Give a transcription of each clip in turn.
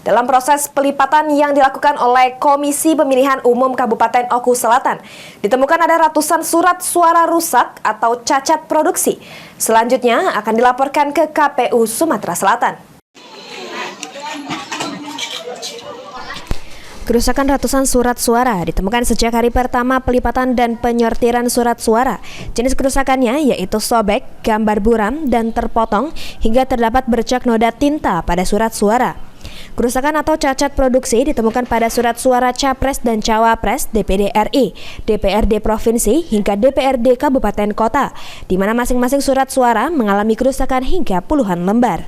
Dalam proses pelipatan yang dilakukan oleh Komisi Pemilihan Umum Kabupaten Oku Selatan, ditemukan ada ratusan surat suara rusak atau cacat produksi. Selanjutnya akan dilaporkan ke KPU Sumatera Selatan. Kerusakan ratusan surat suara ditemukan sejak hari pertama pelipatan dan penyortiran surat suara. Jenis kerusakannya yaitu sobek, gambar buram, dan terpotong hingga terdapat bercak noda tinta pada surat suara. Kerusakan atau cacat produksi ditemukan pada surat suara Capres dan Cawapres DPD RI, DPRD Provinsi, hingga DPRD Kabupaten Kota, di mana masing-masing surat suara mengalami kerusakan hingga puluhan lembar.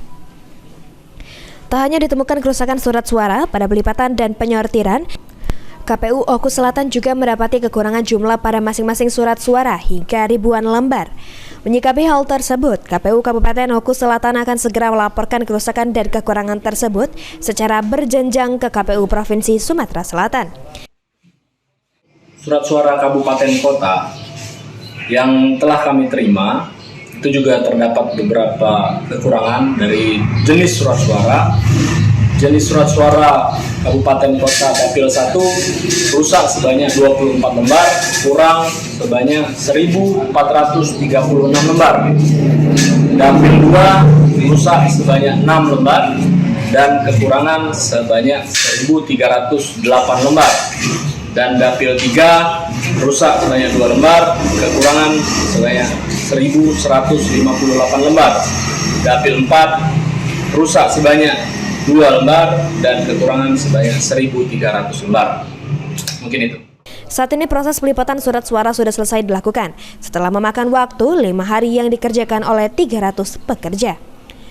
Tak hanya ditemukan kerusakan surat suara pada pelipatan dan penyortiran, KPU Oku Selatan juga mendapati kekurangan jumlah pada masing-masing surat suara hingga ribuan lembar. Menyikapi hal tersebut, KPU Kabupaten Oku Selatan akan segera melaporkan kerusakan dan kekurangan tersebut secara berjenjang ke KPU Provinsi Sumatera Selatan. Surat suara kabupaten kota yang telah kami terima itu juga terdapat beberapa kekurangan dari jenis surat suara. Jenis surat suara Kabupaten Kota Dapil 1 rusak sebanyak 24 lembar, kurang sebanyak 1.436 lembar. Dapil 2 rusak sebanyak 6 lembar dan kekurangan sebanyak 1.308 lembar. Dan Dapil 3 rusak sebanyak 2 lembar, kekurangan sebanyak 1.158 lembar. Dapil 4 rusak sebanyak 2 lembar dan kekurangan sebanyak 1.300 lembar. Mungkin itu. Saat ini proses pelipatan surat suara sudah selesai dilakukan setelah memakan waktu 5 hari yang dikerjakan oleh 300 pekerja.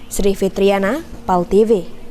Sri Fitriana, PAL TV.